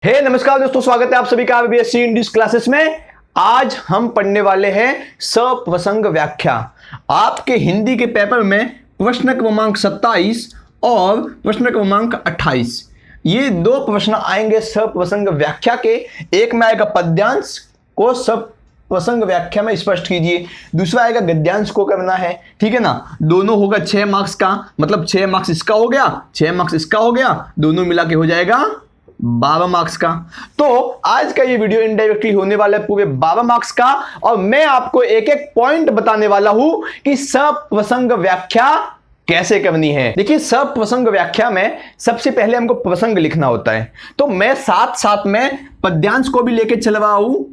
नमस्कार दोस्तों, स्वागत है आप सभी का बीएससी इंग्लिश क्लासेस में। आज हम पढ़ने वाले हैं सप्रसंग व्याख्या। आपके हिंदी के पेपर में प्रश्न क्रमांक 27 और प्रश्न क्रमांक 28 ये दो प्रश्न आएंगे सप्रसंग व्याख्या के। एक में आएगा पद्यांश को सप्रसंग व्याख्या में स्पष्ट कीजिए, दूसरा आएगा गद्यांश को करना है। ठीक है ना, दोनों होगा 6 मार्क्स का, मतलब 6 मार्क्स इसका हो गया, 6 मार्क्स इसका हो गया, दोनों मिला के हो जाएगा 12 मार्क्स का। तो आज का ये वीडियो इनडायरेक्टली होने वाला है पूरे 12 मार्क्स का, और मैं आपको एक एक पॉइंट बताने वाला हूं कि सप्रसंग व्याख्या कैसे करनी है। देखिए, सप्रसंग व्याख्या में सबसे पहले हमको प्रसंग लिखना होता है, तो मैं साथ साथ में पद्यांश को भी लेके चल रहा हूं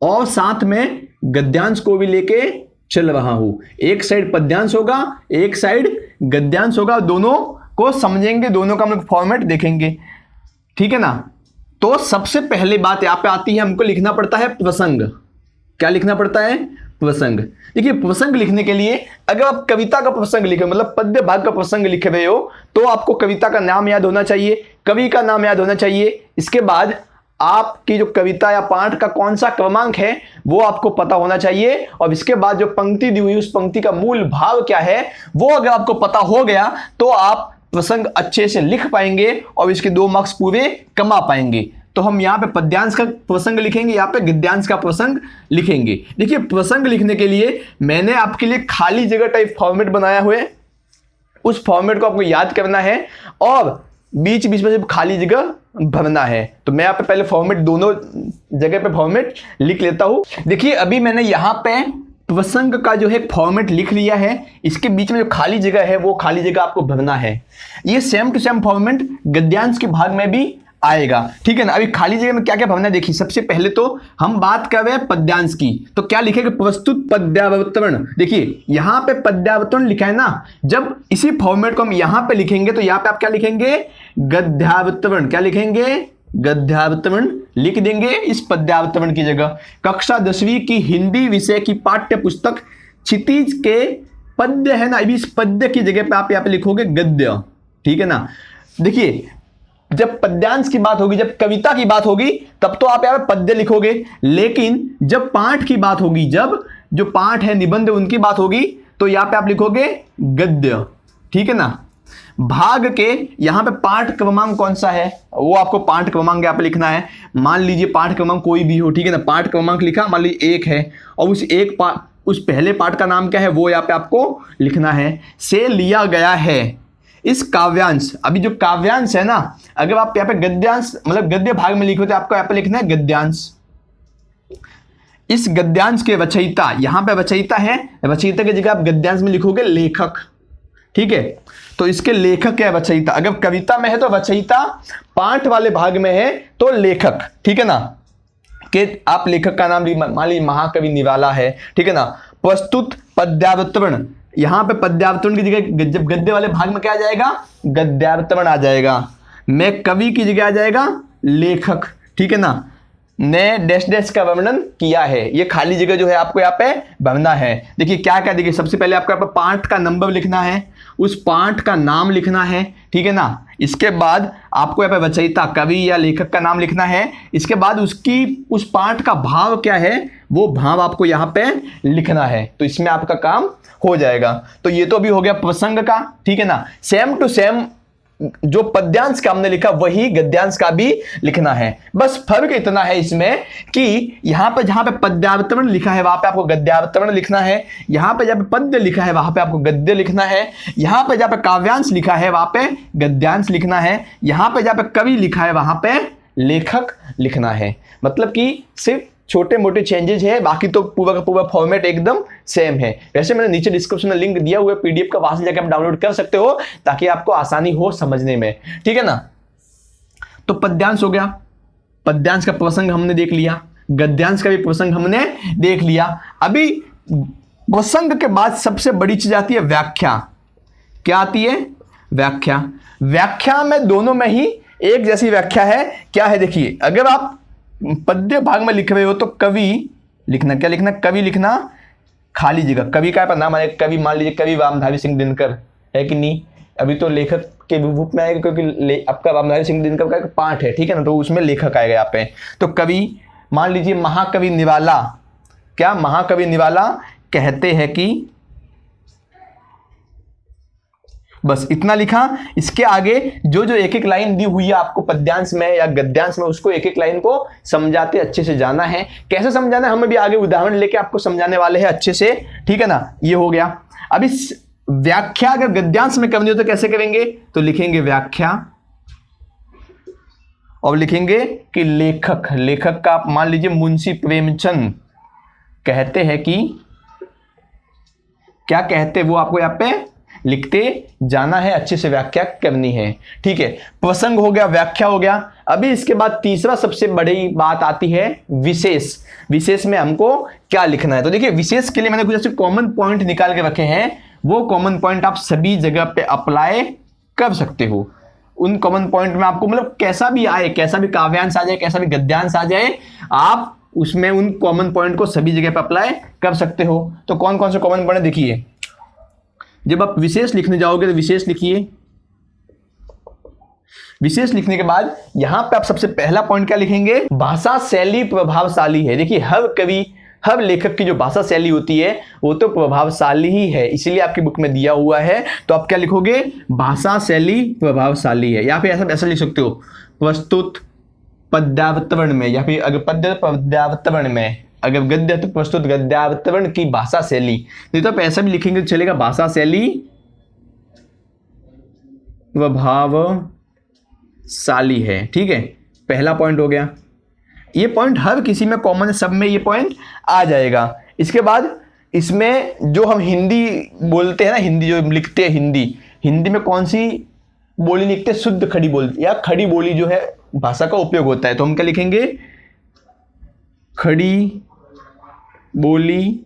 और साथ में गद्यांश को भी लेके चल रहा हूं। एक साइड पद्यांश होगा, एक साइड गद्यांश होगा, दोनों को समझेंगे, दोनों का हम लोग फॉर्मेट देखेंगे। ठीक है ना। तो सबसे पहले बात यहां पे आती है, हमको लिखना पड़ता है प्रसंग। क्या लिखना पड़ता है? प्रसंग। देखिए, प्रसंग लिखने के लिए अगर आप कविता का प्रसंग लिखे, मतलब पद्य भाग का प्रसंग लिख रहे हो, तो आपको कविता का नाम याद होना चाहिए, कवि का नाम याद होना चाहिए। इसके बाद आपकी जो कविता या पाठ का कौन सा क्रमांक है वो आपको पता होना चाहिए, और इसके बाद जो पंक्ति दी हुई उस पंक्ति का मूल भाव क्या है वो अगर आपको पता हो गया तो आप प्रसंग अच्छे से लिख पाएंगे और इसके 2 मार्क्स पूरे कमा पाएंगे। तो हम यहाँ पे पद्यांश का प्रसंग लिखेंगे, यहाँ पे गद्यांश का प्रसंग लिखेंगे। देखिए, प्रसंग लिखने के लिए मैंने आपके लिए खाली जगह टाइप फॉर्मेट बनाया हुआ है, उस फॉर्मेट को आपको याद करना है और बीच बीच में जब खाली जगह भरना है। तो मैं यहाँ पे पहले फॉर्मेट, दोनों जगह पे फॉर्मेट लिख लेता हूं। देखिए, अभी मैंने यहाँ पे प्रसंग का जो है फॉर्मेट लिख लिया है, इसके बीच में जो खाली जगह है वो खाली जगह आपको भरना है। ये सेम टू सेम फॉर्मेट गद्यांश के भाग में भी आएगा। ठीक है ना। अभी खाली जगह में क्या क्या भरना है देखिए। सबसे पहले तो हम बात कर रहे हैं पद्यांश की, तो क्या लिखेंगे? प्रस्तुत पद्यावतरण। देखिए, यहां पे पद्यावतरण लिखा है ना, जब इसी फॉर्मेट को हम यहां पे लिखेंगे तो यहां पे आप क्या लिखेंगे? गद्यावतरण। क्या लिखेंगे? गद्यावतरण लिख देंगे इस पद्यावतरण की जगह। कक्षा 10वीं की हिंदी विषय की पाठ्य पुस्तक क्षितिज के पद्य है ना, अभी इस पद्य की जगह पे आप यहां पे लिखोगे गद्य। ठीक है ना। देखिए, जब पद्यांश की बात होगी, जब कविता की बात होगी, तब तो आप यहाँ पे पद्य लिखोगे, लेकिन जब पाठ की बात होगी, जब जो पाठ है, निबंध, उनकी बात होगी, तो यहाँ पे आप लिखोगे गद्य। ठीक है ना। भाग के यहाँ पे पाठ क्रमांक कौन सा है वो आपको पाठ क्रमांक यहाँ पे लिखना है। मान लीजिए पाठ क्रमांक कोई भी हो, ठीक है ना। पाठ क्रमांक लिखा, मान लीजिए 1 है, और उस पहले पाठ का नाम क्या है वो यहाँ पे आपको लिखना है। से लिया गया है इस काव्यांश। अभी जो काव्यांश है ना, अगर आप यहाँ पे गद्यांश मतलब गद्य भाग में लिखो तो आपको यहाँ पे लिखना है गद्यांश। इस गद्यांश के रचयिता, यहाँ पे रचयिता है, रचयिता की जगह आप गद्यांश में लिखोगे लेखक। ठीक है। तो इसके लेखक क्या है? रचयिता। अगर कविता में है तो रचयिता, पाठ वाले भाग में है तो लेखक। ठीक है ना। कि आप लेखक का नाम मान लीजिए महाकवि निराला है। ठीक है ना। प्रस्तुत पद्यावतरण, यहां पे पद्यावतरण की जगह जब गद्य वाले भाग में क्या आ जाएगा? गद्यावतरण आ जाएगा। मैं कवि की जगह आ जाएगा लेखक। ठीक है ना। ने डैश डैश का वर्णन किया है, ये खाली जगह जो है आपको यहाँ पे भरना है। देखिए क्या क्या, देखिए सबसे पहले आपको यहाँ पे पाठ का नंबर लिखना है, उस पाठ का नाम लिखना है। ठीक है ना। इसके बाद आपको यहाँ पे रचयिता, कवि या लेखक का नाम लिखना है। इसके बाद उस पाठ का भाव क्या है वो भाव आपको यहाँ पे लिखना है। तो इसमें आपका काम हो जाएगा। तो ये तो अभी हो गया प्रसंग का। ठीक है ना। सेम टू सेम जो पद्यांश का हमने लिखा वही गद्यांश का भी लिखना है। बस फर्क इतना है इसमें कि यहां पे जहां पे पद्यावतरण लिखा है वहां पे आपको गद्यावतरण लिखना है, यहां पे जहां पे पद्य लिखा है वहां पे आपको गद्य लिखना है, यहां पे जहां पे काव्यांश लिखा है वहां पे गद्यांश लिखना है, यहां पे जहां पे कवि लिखा है वहां पे लेखक लिखना है। मतलब कि सिर्फ छोटे मोटे चेंजेस है, बाकी तो पूरा का पूरा फॉर्मेट एकदम सेम है। वैसे मैंने नीचे डिस्क्रिप्शन में लिंक दिया हुआ है पीडीएफ का, वहां से जाकर आप डाउनलोड कर सकते हो ताकि आपको आसानी हो समझने में। ठीक है ना। तो पद्यांश हो गया, पद्यांश का प्रसंग हमने देख लिया, गद्यांश का भी प्रसंग हमने देख लिया। अभी प्रसंग के बाद सबसे बड़ी चीज आती है व्याख्या। क्या आती है? व्याख्या। व्याख्या में दोनों में ही एक जैसी व्याख्या है। क्या है? देखिए, अगर आप पद्य भाग में लिख रहे हो तो कवि लिखना, क्या लिखना? कवि लिखना, खाली जगह कवि का नाम आएगा। कवि मान लीजिए कवि वामधारी सिंह दिनकर है कि नहीं, अभी तो लेखक के रूप में आएगा, क्योंकि आपका रामधारी सिंह दिनकर का एक पाठ है, ठीक है ना, तो उसमें लेखक आएगा यहाँ पे। तो कवि, मान लीजिए महाकवि निराला, क्या महाकवि निराला कहते हैं कि, बस इतना लिखा। इसके आगे जो जो एक एक लाइन दी हुई है आपको पद्यांश में या गद्यांश में, उसको एक एक लाइन को समझाते अच्छे से जाना है। कैसे समझाना है, हम भी आगे उदाहरण लेके आपको समझाने वाले हैं अच्छे से, ठीक है ना। ये हो गया। अब इस व्याख्या अगर गद्यांश में करनी हो तो कैसे करेंगे, तो लिखेंगे व्याख्या और लिखेंगे कि लेखक, लेखक का आप मान लीजिए मुंशी प्रेमचंद कहते हैं कि, क्या कहते वो आपको यहाँ पे लिखते जाना है, अच्छे से व्याख्या करनी है, ठीक है। प्रसंग हो गया, व्याख्या हो गया। अभी इसके बाद तीसरा सबसे बड़ी बात आती है विशेष। विशेष में हमको क्या लिखना है, तो देखिए विशेष के लिए मैंने कुछ ऐसे कॉमन पॉइंट निकाल के रखे हैं, वो कॉमन पॉइंट आप सभी जगह पे अप्लाई कर सकते हो। उन कॉमन पॉइंट में आपको मतलब कैसा भी आए, कैसा भी काव्यांश आ जाए, कैसा भी गद्यांश आ जाए, आप उसमें उन कॉमन पॉइंट को सभी जगह पे अप्लाई कर सकते हो। तो कौन कौन से कॉमन पॉइंट देखिए, जब आप विशेष लिखने जाओगे तो विशेष लिखिए। विशेष लिखने के बाद यहां पे आप सबसे पहला पॉइंट क्या लिखेंगे, भाषा शैली प्रभावशाली है। देखिए हर कवि, हर लेखक की जो भाषा शैली होती है वो तो प्रभावशाली ही है, इसीलिए आपकी बुक में दिया हुआ है। तो आप क्या लिखोगे, भाषा शैली प्रभावशाली है, या फिर ऐसा लिख सकते हो प्रस्तुत पद्यावतरण में, या फिर अगर पद्य पद्यावतरण में, अगर गद्य तो प्रस्तुत गद्यावतरण की भाषा शैली। नहीं तो आप ऐसा भी लिखेंगे तो चलेगा, भाषा शैली प्रभावशाली है, ठीक है। पहला पॉइंट हो गया। ये पॉइंट हर किसी में कॉमन है, सब में ये पॉइंट आ जाएगा। इसके बाद इसमें जो हम हिंदी बोलते हैं ना, हिंदी जो लिखते हैं, हिंदी में कौन सी बोली लिखते हैं, शुद्ध खड़ी बोली या खड़ी बोली जो है भाषा का उपयोग होता है। तो हम क्या लिखेंगे, खड़ी बोली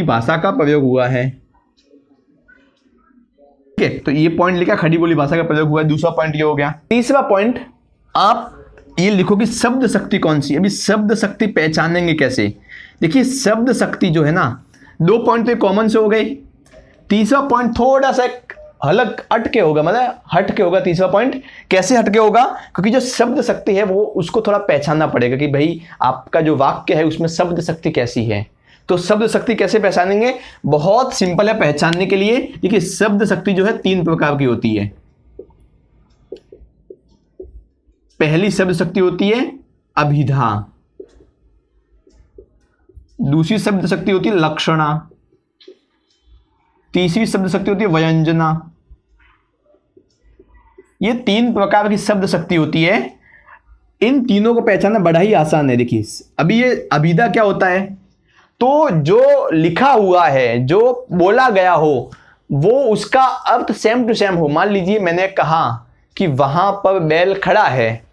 भाषा का प्रयोग हुआ है, ठीक है। तो ये पॉइंट लिखा, खड़ी बोली भाषा का प्रयोग हुआ है। दूसरा पॉइंट ये हो गया। तीसरा पॉइंट आप ये लिखो कि शब्द शक्ति कौन सी। अभी शब्द शक्ति पहचानेंगे कैसे, देखिए शब्द शक्ति जो है ना, दो पॉइंट तो कॉमन से हो गए। तीसरा पॉइंट थोड़ा सा अलग हटके होगा, मतलब हटके होगा। तीसरा पॉइंट कैसे हटके होगा, क्योंकि जो शब्द शक्ति है वो उसको थोड़ा पहचानना पड़ेगा कि भाई आपका जो वाक्य है उसमें शब्द शक्ति कैसी है। तो शब्द शक्ति कैसे पहचानेंगे, बहुत सिंपल है पहचानने के लिए। देखिए शब्द शक्ति जो है 3 प्रकार की होती है। पहली शब्द शक्ति होती है अभिधा, दूसरी शब्द शक्ति होती है लक्षणा, तीसरी शब्द शक्ति होती है व्यंजना। ये 3 प्रकार की शब्द शक्ति होती है। इन तीनों को पहचानना बड़ा ही आसान है। देखिए अभी ये अभिधा क्या होता है, तो जो लिखा हुआ है, जो बोला गया हो, वो उसका अर्थ सेम टू सेम हो। मान लीजिए मैंने कहा कि वहां पर बैल खड़ा है,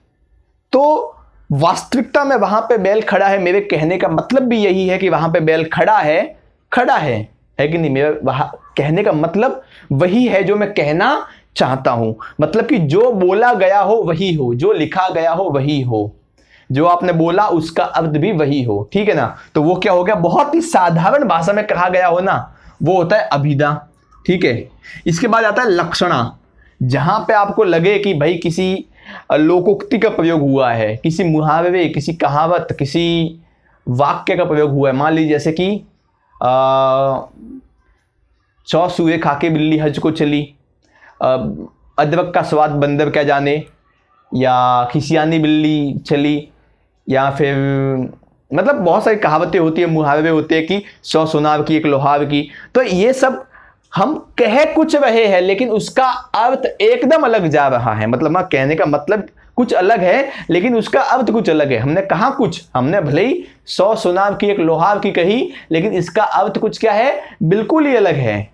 तो वास्तविकता में वहां पे बैल खड़ा है, मेरे कहने का मतलब भी यही है कि वहां पे बैल खड़ा है कि नहीं। मेरा वहां कहने का मतलब वही है जो मैं कहना चाहता हूं, मतलब कि जो बोला गया हो वही हो, जो लिखा गया हो वही हो, जो आपने बोला उसका अर्थ भी वही हो, ठीक है ना। तो वो क्या हो गया, बहुत ही साधारण भाषा में कहा गया हो ना, वो होता है अभिधा, ठीक है। इसके बाद आता है लक्षणा, जहां पे आपको लगे कि भाई किसी लोकोक्ति का प्रयोग हुआ है, किसी मुहावरे, किसी कहावत, किसी वाक्य का प्रयोग हुआ है। मान लीजिए जैसे कि 100 सूए खाके बिल्ली हज को चली, अदरक का स्वाद बंदर क्या जाने, या खिसियानी बिल्ली चली, या फिर मतलब बहुत सारी कहावतें होती है, मुहावरे होते हैं कि 100 सुनार की एक लोहार की। तो ये सब हम कह कुछ रहे हैं लेकिन उसका अर्थ एकदम अलग जा रहा है, मतलब ना कहने का मतलब कुछ अलग है लेकिन उसका अर्थ कुछ अलग है। हमने कहा कुछ, हमने भले ही 100 सुनार की एक लोहार की कही, लेकिन इसका अर्थ कुछ क्या है, बिल्कुल ही अलग है।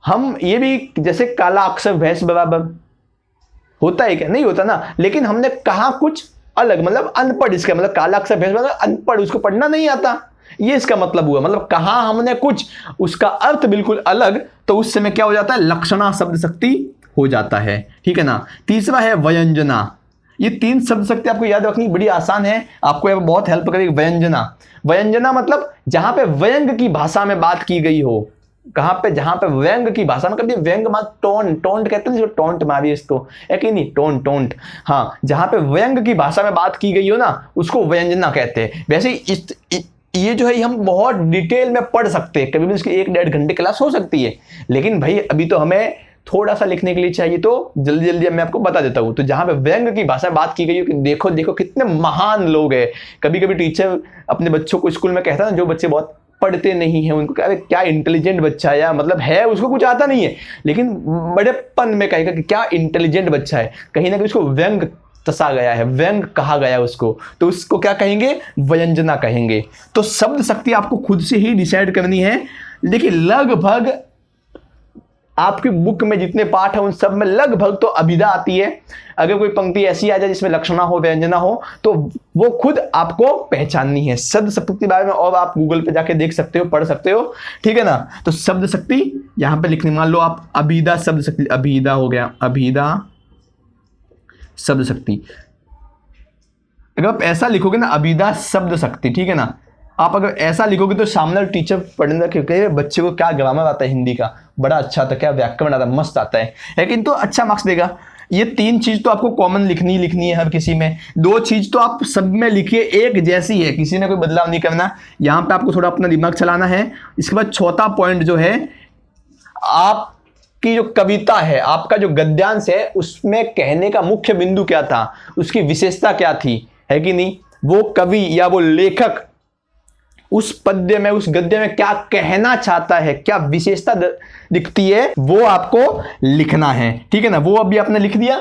हम ये भी जैसे काला अक्षर भैंस बराबर होता है क्या, नहीं होता ना, लेकिन हमने कहा कुछ अलग, मतलब अनपढ़। इसका मतलब काला अक्षर भैंस बराबर अनपढ़, उसको पढ़ना नहीं आता, ये इसका मतलब हुआ। मतलब कहा हमने कुछ, उसका अर्थ बिल्कुल अलग, तो उस समय क्या हो जाता है, लक्षणा शब्द शक्ति हो जाता है, ठीक है ना। तीसरा है व्यंजना। ये 3 शब्द शक्ति आपको याद रखनी बड़ी आसान है, आपको ये बहुत हेल्प करेगी। व्यंजना, व्यंजना मतलब जहां पे व्यंग की भाषा में बात की गई हो, कहाँ पे, जहां पे व्यंग की भाषा में, कभी व्यंग मान टोंट कहते हैं, जो टोंट मारी इसको, है कि नहीं, टोंट। हाँ, जहां पे व्यंग की भाषा में बात की गई हो ना, उसको व्यंजना कहते हैं। वैसे ये जो है हम बहुत डिटेल में पढ़ सकते हैं, कभी भी इसकी 1-1.5 घंटे क्लास हो सकती है, लेकिन भाई अभी तो हमें थोड़ा सा लिखने के लिए चाहिए, तो जल्दी जल्दी मैं आपको बता देता हूँ। तो जहां पे व्यंग की भाषा में बात की गई हो कि देखो देखो कितने महान लोग हैं। कभी कभी टीचर अपने बच्चों को स्कूल में कहता है ना, जो बच्चे बहुत पढ़ते नहीं है उनको, अरे क्या इंटेलिजेंट बच्चा है, या मतलब है उसको कुछ आता नहीं है, लेकिन बड़ेपन में कहेगा कि क्या इंटेलिजेंट बच्चा है, कहीं ना कहीं उसको व्यंग तसा गया है, व्यंग कहा गया उसको, तो उसको क्या कहेंगे, व्यंजना कहेंगे। तो शब्द शक्ति आपको खुद से ही डिसाइड करनी है। देखिए लगभग आपकी बुक में जितने पाठ है उन सब में लगभग तो अभिधा आती है। अगर कोई पंक्ति ऐसी आ जाए जिसमें लक्षणा हो, व्यंजना हो, तो वो खुद आपको पहचाननी है। शब्द शक्ति के बारे में और आप गूगल पे जाके देख सकते हो, पढ़ सकते हो, ठीक है ना। तो शब्द शक्ति यहां पे लिखनी, मान लो आप अभिधा शब्द शक्ति, अभिधा हो गया, अभिधा शब्द शक्ति। अगर आप ऐसा लिखोगे ना, अभिधा शब्द शक्ति, ठीक है ना, आप अगर ऐसा लिखोगे तो सामने टीचर पढ़ने क्योंकि बच्चे को क्या ग्रामर आता है हिंदी का, बड़ा अच्छा आता है, क्या व्याकरण आता है, मस्त आता है, लेकिन तो अच्छा मार्क्स देगा। ये 3 चीज तो आपको कॉमन लिखनी है हर किसी में। 2 चीज तो आप सब में लिखिए, एक जैसी है, किसी ने कोई बदलाव नहीं करना। यहां पे आपको थोड़ा अपना दिमाग चलाना है। इसके बाद चौथा पॉइंट जो है, आपकी जो कविता है, आपका जो गद्यांश है, उसमें कहने का मुख्य बिंदु क्या था, उसकी विशेषता क्या थी, है कि नहीं। वो कवि या वो लेखक उस पद्य में, उस गद्य में क्या कहना चाहता है, क्या विशेषता दिखती है, वो आपको लिखना है, ठीक है ना। वो अभी आपने लिख दिया,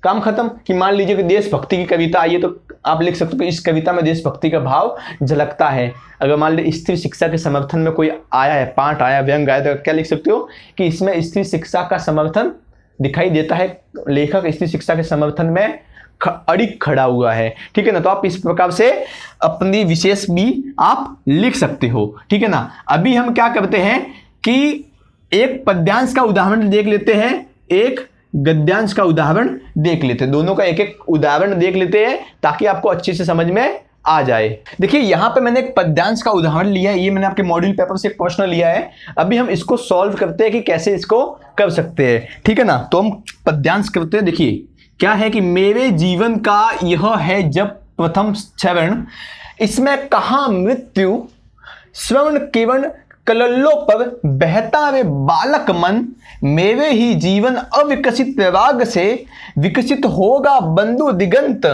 काम खत्म। कि मान लीजिए कि देशभक्ति की कविता आई है, तो आप लिख सकते हो कि इस कविता में देशभक्ति का भाव झलकता है। अगर मान लीजिए स्त्री शिक्षा के समर्थन में कोई आया है, पाठ आया, व्यंग आया, तो क्या लिख सकते हो कि इसमें स्त्री शिक्षा का समर्थन दिखाई देता है, लेखक स्त्री शिक्षा के समर्थन में अड़िग खड़ा हुआ है, ठीक है ना। तो आप इस प्रकार से अपनी विशेष भी आप लिख सकते हो, ठीक है ना। अभी हम क्या करते हैं कि एक पद्यांश का उदाहरण देख लेते हैं, एक गद्यांश का उदाहरण देख लेते हैं, दोनों का एक एक उदाहरण देख लेते हैं ताकि आपको अच्छे से समझ में आ जाए। देखिए यहां पे मैंने एक पद्यांश का उदाहरण लिया है, ये मैंने आपके मॉड्यूल पेपर से एक प्रश्न लिया है। अभी हम इसको सॉल्व करते हैं कि कैसे इसको कर सकते हैं, ठीक है ना। तो हम पद्यांश करते हैं। देखिए क्या है कि मेरे जीवन का यह है जब प्रथम क्षण, इसमें कहा मृत्यु, श्रवण केवल कलल्लों पर बहता वे बालक मन, मेरे ही जीवन अविकसित राग से विकसित होगा बंधु दिगंत,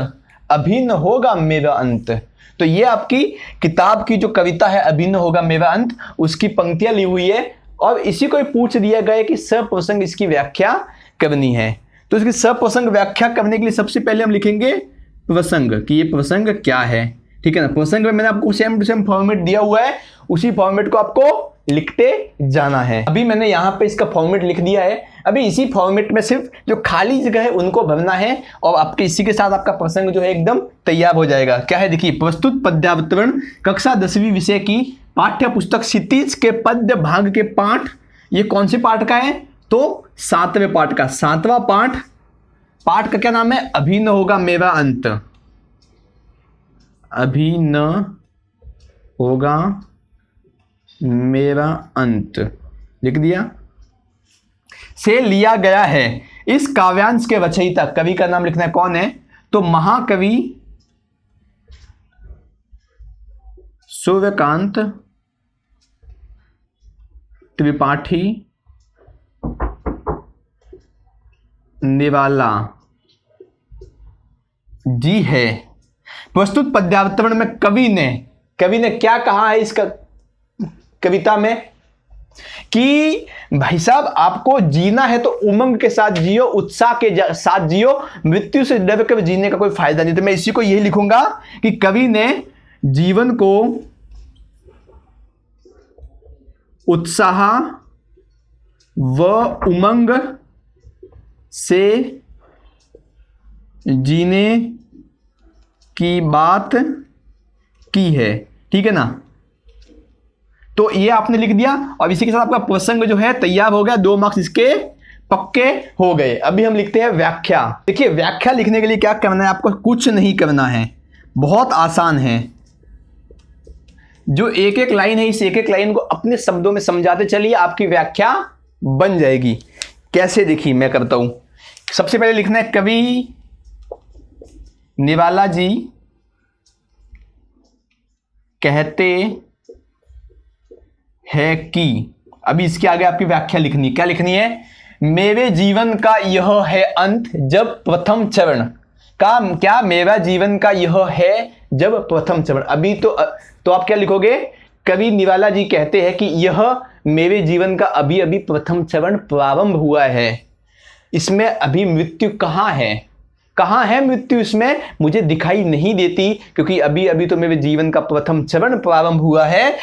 अभिन्न होगा मेरा अंत। तो ये आपकी किताब की जो कविता है अभिन्न होगा मेरा अंत, उसकी पंक्तियां ली हुई है, और इसी को पूछ दिया गया कि सप्रसंग इसकी व्याख्या करनी है। तो इसकी सप्रसंग व्याख्या करने के लिए सबसे पहले हम लिखेंगे प्रसंग, कि ये प्रसंग क्या है, ठीक है ना। प्रसंग में मैंने आपको सेम टू सेम फॉर्मेट दिया हुआ है, उसी फॉर्मेट को आपको लिखते जाना है। अभी मैंने यहाँ पे इसका फॉर्मेट लिख दिया है, अभी इसी फॉर्मेट में सिर्फ जो खाली जगह है उनको भरना है, और आपके इसी के साथ आपका प्रसंग जो है एकदम तैयार हो जाएगा। क्या है देखिए, प्रस्तुत पद्यावतरण कक्षा 10वीं विषय की पाठ्य पुस्तक क्षितिज के पद्य भाग के पाठ, ये कौन से पाठ का है, तो 7वें पाठ का 7वां पाठ। पाठ का क्या नाम है, अभिन्न होगा मेरा अंत, अभिन्न होगा मेरा अंत, लिख दिया, से लिया गया है। इस काव्यांश के रचयिता, कवि का नाम लिखना है, कौन है, तो महाकवि सूर्यकांत त्रिपाठी निराला जी है। प्रस्तुत पद्यावतरण में कवि ने क्या कहा है इस कविता में, कि भाई साहब आपको जीना है तो उमंग के साथ जियो, उत्साह के साथ जियो, मृत्यु से डर कर जीने का कोई फायदा नहीं। तो मैं इसी को यही लिखूंगा कि कवि ने जीवन को उत्साह व उमंग से जीने की बात की है, ठीक है ना। तो ये आपने लिख दिया, और इसी के साथ आपका प्रसंग जो है तैयार हो गया, 2 मार्क्स इसके पक्के हो गए। अभी हम लिखते हैं व्याख्या। देखिए व्याख्या लिखने के लिए क्या करना है, आपको कुछ नहीं करना है, बहुत आसान है। जो एक एक लाइन है, इस एक एक लाइन को अपने शब्दों में समझाते चलिए, आपकी व्याख्या बन जाएगी। कैसे, देखिए मैं करता हूं। सबसे पहले लिखना है कवि निराला जी कहते हैं कि, अभी इसके आगे आपकी व्याख्या लिखनी, क्या लिखनी है? मेरे जीवन का यह है अंत जब प्रथम चरण का, क्या मेरा जीवन का यह है जब प्रथम चरण। अभी तो आप क्या लिखोगे? कवि निराला जी कहते हैं कि यह मेरे जीवन का अभी अभी प्रथम चरण प्रारंभ हुआ है, इसमें अभी मृत्यु कहाँ है? कहाँ है मृत्यु? इसमें मुझे दिखाई नहीं देती, क्योंकि अभी अभी तो मेरे जीवन का प्रथम चरण प्रारंभ हुआ है।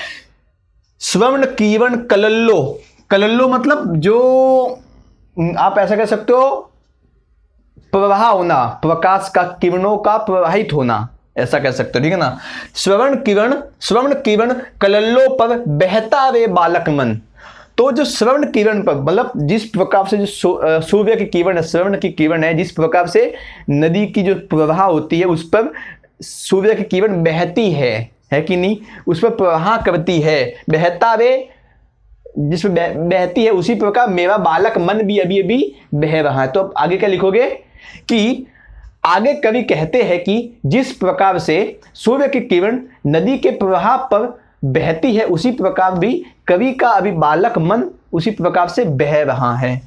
स्वर्ण किरण कलल्लो, कलल्लो मतलब जो आप ऐसा कह सकते हो प्रवाह होना, प्रकाश का, किरणों का प्रवाहित होना, ऐसा कह सकते हो, ठीक है ना। स्वर्ण किरण कलल्लो पर बहता वे बालक मन। तो जो स्वर्ण किरण पर, मतलब जिस प्रकार से जो सूर्य की किरण है, स्वर्ण की किरण है, जिस प्रकार से नदी की जो प्रवाह होती है उस पर सूर्य की किरण बहती है कि नहीं, उस पर प्रवाह करती है, बहता वे जिसमें बहती है, उसी प्रकार मेरा बालक मन भी अभी अभी बह रहा है। तो अब आगे क्या लिखोगे कि आगे कवि कहते हैं कि जिस प्रकार से सूर्य की किरण नदी के प्रवाह पर बहती है, उसी प्रकार भी कवि का अभी बालक मन उसी प्रकार से बह रहा है।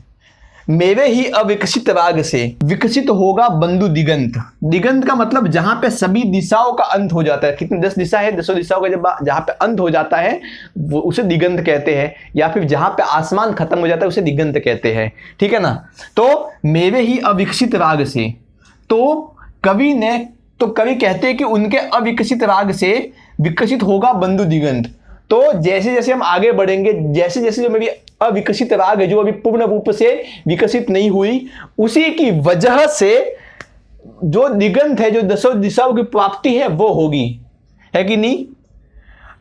मेरे ही अविकसित राग से विकसित होगा बंधु दिगंत। दिगंत का मतलब जहां पे सभी दिशाओं का अंत हो जाता है। कितनी 10 दिशा है, 10 दिशाओं का जब जहां पे अंत हो जाता है वो उसे दिगंत कहते हैं, या फिर जहां पे आसमान खत्म हो जाता है उसे दिगंत कहते हैं, ठीक है ना। तो मेरे ही अविकसित राग से, तो कवि कहते हैं कि उनके अविकसित राग से विकसित होगा बंधु दिगंत। तो जैसे जैसे हम आगे बढ़ेंगे, जैसे जैसे जो मेरी अविकसित राग है, जो अभी पूर्ण रूप से विकसित नहीं हुई, उसी की वजह से जो दिगंत है, जो 10 दिशाओं की प्राप्ति है वो होगी, है कि नहीं।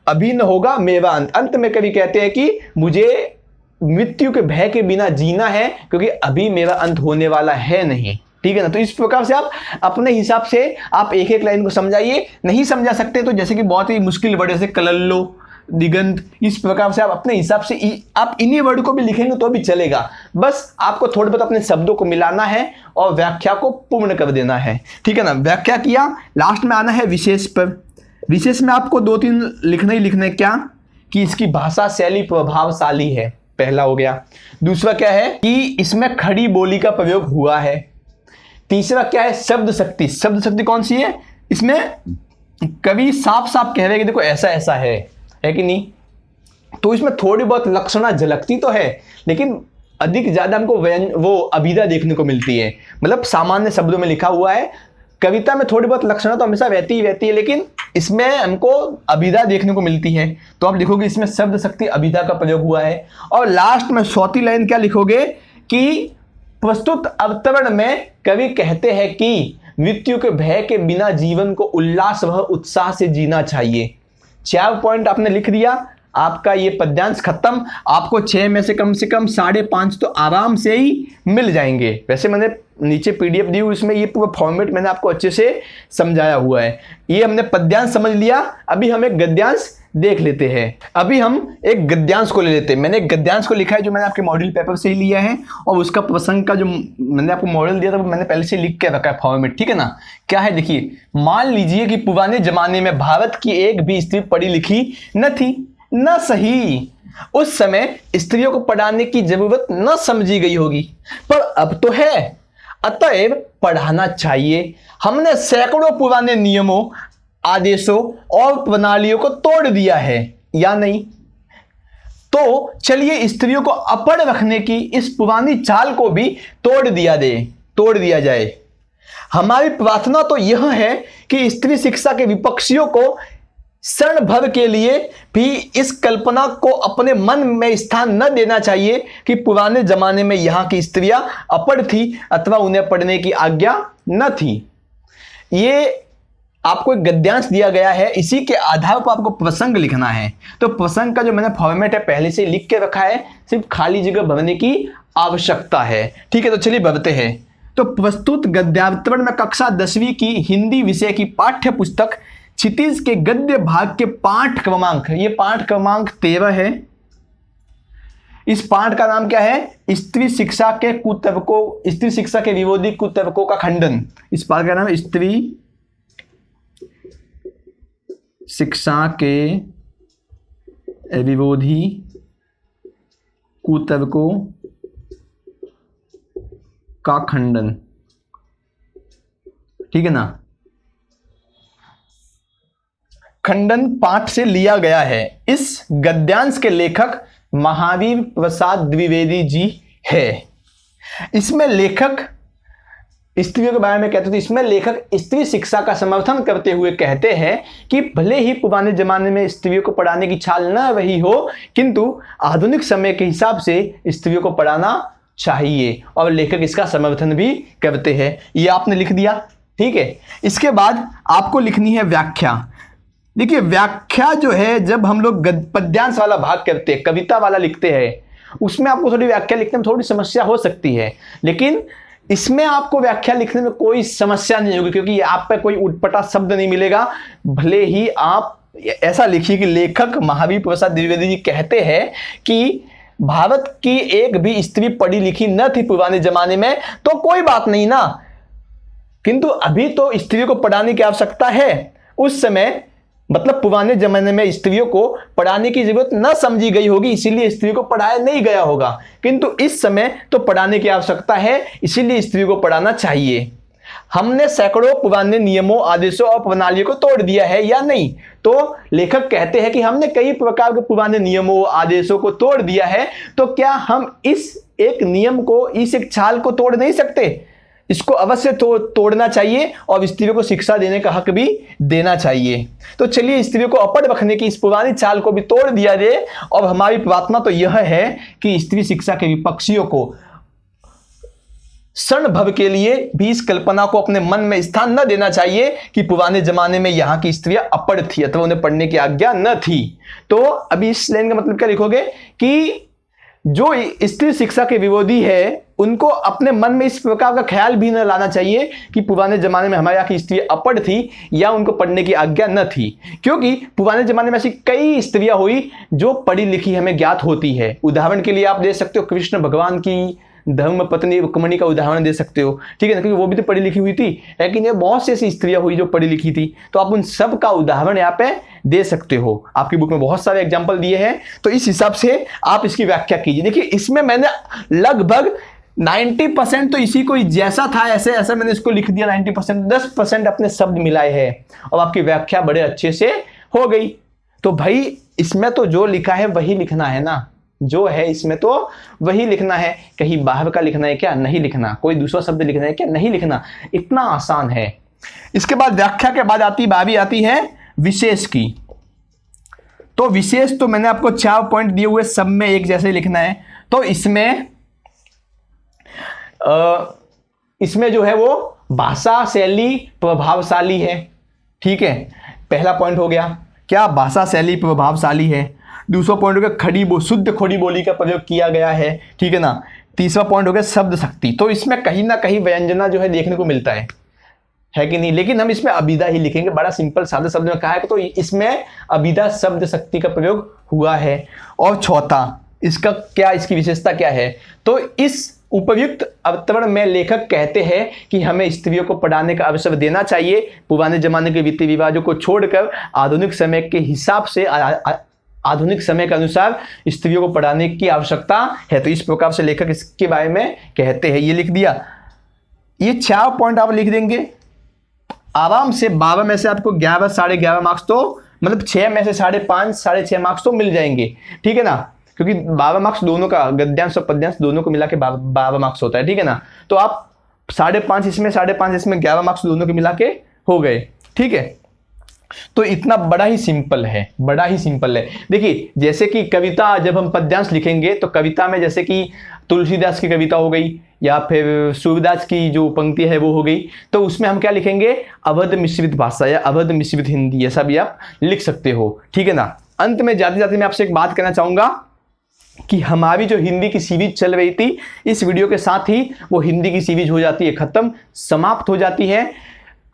अभी न होगा मेरा अंत। अंत में कवि कहते हैं कि मुझे मृत्यु के भय के बिना जीना है, क्योंकि अभी मेरा अंत होने वाला है नहीं, ठीक है ना। तो इस प्रकार से आप अपने हिसाब से आप एक एक लाइन को समझाइए। नहीं समझा सकते तो जैसे कि बहुत ही मुश्किल वर्ड जैसे कलल्लो, दिगंत, इस प्रकार से आप अपने हिसाब से आप इन्हीं वर्ड को भी लिखेंगे तो भी चलेगा। बस आपको थोड़ा बहुत अपने शब्दों को मिलाना है और व्याख्या को पूर्ण कर देना है, ठीक है ना। व्याख्या किया, लास्ट में आना है विशेष पर। विशेष में आपको 2-3 लिखना ही लिखना है, क्या कि इसकी भाषा शैली प्रभावशाली है, पहला हो गया। दूसरा क्या है कि इसमें खड़ी बोली का प्रयोग हुआ है। तीसरा क्या है, शब्द शक्ति। शब्द शक्ति कौन सी है? इसमें कवि साफ साफ कह रहे हैं कि देखो ऐसा ऐसा है कि नहीं। तो इसमें थोड़ी बहुत लक्षणा झलकती तो है, लेकिन अधिक ज्यादा हमको वो अभिधा देखने को मिलती है। मतलब सामान्य शब्दों में लिखा हुआ है, कविता में थोड़ी बहुत लक्षणा तो हमेशा रहती ही रहती है, लेकिन इसमें हमको अभिधा देखने को मिलती है। तो आप लिखोगे इसमें शब्द शक्ति अभिधा का प्रयोग हुआ है। और लास्ट में 4थी लाइन क्या लिखोगे कि प्रस्तुत अवतरण में कवि कहते हैं कि मृत्यु के भय के बिना जीवन को उल्लास व उत्साह से जीना चाहिए। 4 पॉइंट आपने लिख दिया, आपका ये पद्यांश खत्म। आपको 6 में से कम 5.5 तो आराम से ही मिल जाएंगे। वैसे मैंने नीचे पीडीएफ दी हुई, इसमें ये पूरा फॉर्मेट मैंने आपको अच्छे से समझाया हुआ है। ये हमने पद्यांश समझ लिया, अभी हम एक गद्यांश देख लेते हैं। अभी हम एक गद्यांश को ले लेते हैं। मैंने एक गद्यांश को लिखा है जो मैंने आपके मॉडल पेपर से ही लिया है, और उसका प्रसंग का जो मैंने आपको मॉडल दिया था वो मैंने पहले से लिख के रखा है फॉर्मेट, ठीक है ना। क्या है देखिए, मान लीजिए कि पुराने जमाने में भारत की एक भी स्त्री पढ़ी लिखी न थी, न सही। उस समय स्त्रियों को पढ़ाने की जरूरत न समझी गई होगी, पर अब तो है, अतएव पढ़ाना चाहिए। हमने सैकड़ों पुराने नियमों, आदेशों और प्रणालियों को तोड़ दिया है, या नहीं। तो चलिए स्त्रियों को अपढ़ रखने की इस पुरानी चाल को भी तोड़ दिया जाए। हमारी प्रार्थना तो यह है कि स्त्री शिक्षा के विपक्षियों को क्षण भर के लिए भी इस कल्पना को अपने मन में स्थान न देना चाहिए कि पुराने जमाने में यहाँ की स्त्रियां अपढ़ थी अथवा उन्हें पढ़ने की आज्ञा न थी। ये आपको एक गद्यांश दिया गया है, इसी के आधार पर आपको प्रसंग लिखना है। तो प्रसंग का जो मैंने फॉर्मेट है पहले से लिख के रखा है, सिर्फ खाली जगह भरने की आवश्यकता है, ठीक है। तो चलिए भरते हैं। तो प्रस्तुत गद्यावतरण में कक्षा 10वीं की हिंदी विषय की पाठ्य पुस्तक क्षितिज के गद्य भाग के पाठ क्रमांक, ये पाठ क्रमांक 13 है। इस पाठ का नाम क्या है? स्त्री शिक्षा के कुतर्कों, स्त्री शिक्षा के विरोधी कुतर्कों का खंडन। इस पाठ का नाम स्त्री शिक्षा के विरोधी कुतर्कों का खंडन, ठीक है ना। खंडन पाठ से लिया गया है। इस गद्यांश के लेखक महावीर प्रसाद द्विवेदी जी है। इसमें लेखक स्त्रियों के बारे में कहते थे, इसमें लेखक स्त्री शिक्षा का समर्थन करते हुए कहते हैं कि भले ही पुराने जमाने में स्त्रियों को पढ़ाने की चाल न रही हो, किंतु आधुनिक समय के हिसाब से स्त्रियों को पढ़ाना चाहिए, और लेखक इसका समर्थन भी करते हैं। ये आपने लिख दिया, ठीक है। इसके बाद आपको लिखनी है व्याख्या। देखिए व्याख्या जो है, जब हम लोग पद्यांश वाला भाग करते हैं, कविता वाला लिखते हैं, उसमें आपको थोड़ी व्याख्या लिखने में थोड़ी समस्या हो सकती है, लेकिन इसमें आपको व्याख्या लिखने में कोई समस्या नहीं होगी, क्योंकि आप पे कोई उटपटा शब्द नहीं मिलेगा। भले ही आप ऐसा लिखिए कि लेखक महावीर प्रसाद द्विवेदी जी कहते हैं कि भारत की एक भी स्त्री पढ़ी लिखी न थी पुराने जमाने में, तो कोई बात नहीं ना, किंतु अभी तो स्त्रियों को पढ़ाने की आवश्यकता है। उस समय मतलब पुराने जमाने में स्त्रियों को पढ़ाने की जरूरत न समझी गई होगी, इसीलिए स्त्रियों को पढ़ाया नहीं गया होगा, किंतु इस समय तो पढ़ाने की आवश्यकता है, इसीलिए स्त्रियों को पढ़ाना चाहिए। हमने सैकड़ों पुराने नियमों, आदेशों और प्रणालियों को तोड़ दिया है या नहीं? तो लेखक कहते हैं कि हमने कई प्रकार के पुराने नियमों, आदेशों को तोड़ दिया है, तो क्या हम इस एक नियम को, इस एक चाल को तोड़ नहीं सकते? इसको अवश्य तोड़ना चाहिए और स्त्रियों को शिक्षा देने का हक भी देना चाहिए। तो चलिए स्त्रियों को अपढ़ रखने की इस पुरानी चाल को भी तोड़ दिया जाए, और हमारी प्रार्थना तो यह है कि स्त्री शिक्षा के विपक्षियों को क्षण भर के लिए भी इस कल्पना को अपने मन में स्थान न देना चाहिए कि पुराने जमाने में यहाँ की स्त्रियां अपढ़ थी अथवा उन्हें पढ़ने की आज्ञा न थी। तो अभी इस लाइन का मतलब क्या लिखोगे कि जो स्त्री शिक्षा के विरोधी है, उनको अपने मन में इस प्रकार का ख्याल भी न लाना चाहिए कि पुराने जमाने में हमारे यहाँ की स्त्री अपढ़ थी या उनको पढ़ने की आज्ञा न थी, क्योंकि पुराने जमाने में ऐसी कई स्त्रियां हुई जो पढ़ी लिखी हमें ज्ञात होती है। उदाहरण के लिए आप दे सकते हो कृष्ण भगवान की धर्म पत्नी रुक्मिणी का उदाहरण दे सकते हो, ठीक है ना, क्योंकि वो भी तो पढ़ी लिखी हुई थी, लेकिन ये बहुत सी ऐसी स्त्रियां हुई जो पढ़ी लिखी थी, तो आप उन सब का उदाहरण यहाँ पे दे सकते हो। आपकी बुक में बहुत सारे एग्जाम्पल दिए हैं, तो इस हिसाब से आप इसकी व्याख्या कीजिए। देखिए इसमें मैंने लगभग 90% तो इसी को जैसा था ऐसे ऐसा मैंने इसको लिख दिया, 90%, 10% अपने शब्द मिलाए हैं, और आपकी व्याख्या बड़े अच्छे से हो गई। तो भाई इसमें तो जो लिखा है वही लिखना है ना, जो है इसमें तो वही लिखना है। कहीं बाहर का लिखना है क्या? नहीं लिखना। कोई दूसरा शब्द लिखना है क्या? नहीं लिखना। इतना आसान है। इसके बाद व्याख्या के बाद बारी आती है विशेष की। तो विशेष तो मैंने आपको 4 पॉइंट दिए हुए, सब में एक जैसे लिखना है। तो इसमें जो है वो भाषा शैली प्रभावशाली है, ठीक है, पहला पॉइंट हो गया। क्या? भाषा शैली प्रभावशाली है। दूसरा पॉइंट हो गया शुद्ध खड़ी बोली का प्रयोग किया गया है, ठीक है ना। तीसरा पॉइंट हो गया शब्द शक्ति। तो इसमें कहीं ना कहीं व्यंजना जो है देखने को मिलता है कि नहीं, लेकिन हम इसमें अभिधा ही लिखेंगे। बड़ा सिंपल सादे शब्द में कहा है तो इसमें अभिधा शब्द शक्ति का प्रयोग हुआ है। और चौथा इसका क्या, इसकी विशेषता क्या है? तो इस उपयुक्त अवतरण में लेखक कहते हैं कि हमें स्त्रियों को पढ़ाने का अवसर देना चाहिए। पुराने जमाने के रीति रिवाजों को छोड़कर आधुनिक समय के हिसाब से, आधुनिक समय के अनुसार स्त्रियों को पढ़ाने की आवश्यकता है। तो इस प्रकार से लेखक इसके बारे में कहते हैं। ये लिख दिया। ये 4 पॉइंट आप लिख देंगे आराम से। 12 में से आपको 11, 11.5 मार्क्स तो, मतलब 6 में से 5.5, 6.5 मार्क्स तो मिल जाएंगे, ठीक है ना, क्योंकि 12 मार्क्स दोनों का, गद्यांश और पद्यांश दोनों को मिला के 12 मार्क्स होता है, ठीक है ना। तो आप 5.5 इसमें, 5.5 इसमें, 11 मार्क्स दोनों के मिला के हो गए, ठीक है। तो इतना बड़ा ही सिंपल है, बड़ा ही सिंपल है। देखिए जैसे कि कविता, जब हम पद्यांश लिखेंगे तो कविता में जैसे कि तुलसीदास की कविता हो गई या फिर सूरदास की जो पंक्ति है वो हो गई, तो उसमें हम क्या लिखेंगे? अवध मिश्रित भाषा या अवध मिश्रित हिंदी, ऐसा भी आप लिख सकते हो, ठीक है ना। अंत में जाते जाते मैं आपसे एक बात कहना चाहूंगा कि हमारी जो हिंदी की सीरीज चल रही थी, इस वीडियो के साथ ही वो हिंदी की सीरीज हो जाती है खत्म, समाप्त हो जाती है।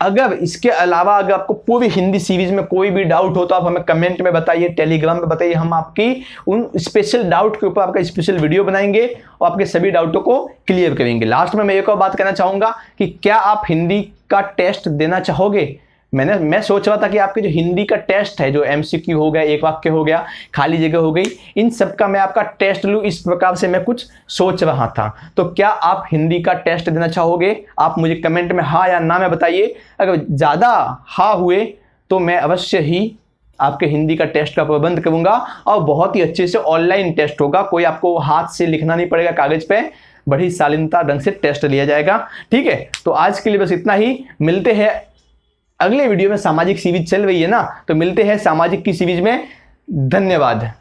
अगर इसके अलावा अगर आपको पूरी हिंदी सीरीज में कोई भी डाउट हो तो आप हमें कमेंट में बताइए, टेलीग्राम पे बताइए, हम आपकी उन स्पेशल डाउट के ऊपर आपका स्पेशल वीडियो बनाएंगे और आपके सभी डाउटों को क्लियर करेंगे। लास्ट में मैं एक और बात कहना चाहूंगा कि क्या आप हिंदी का टेस्ट देना चाहोगे? मैं सोच रहा था कि आपके जो हिंदी का टेस्ट है, जो एमसीक्यू हो गया, एक वाक्य हो गया, खाली जगह हो गई, इन सब का मैं आपका टेस्ट लूं, इस प्रकार से मैं कुछ सोच रहा था। तो क्या आप हिंदी का टेस्ट देना चाहोगे? आप मुझे कमेंट में हाँ या ना में बताइए। अगर ज़्यादा हाँ हुए तो मैं अवश्य ही आपके हिंदी का टेस्ट का प्रबंध करूंगा और बहुत ही अच्छे से ऑनलाइन टेस्ट होगा। कोई आपको हाथ से लिखना नहीं पड़ेगा कागज पे, बड़ी शालीनता ढंग से टेस्ट लिया जाएगा। ठीक है, तो आज के लिए बस इतना ही। मिलते हैं अगले वीडियो में। सामाजिक सीरीज चल रही है ना, तो मिलते हैं सामाजिक की सीरीज में। धन्यवाद।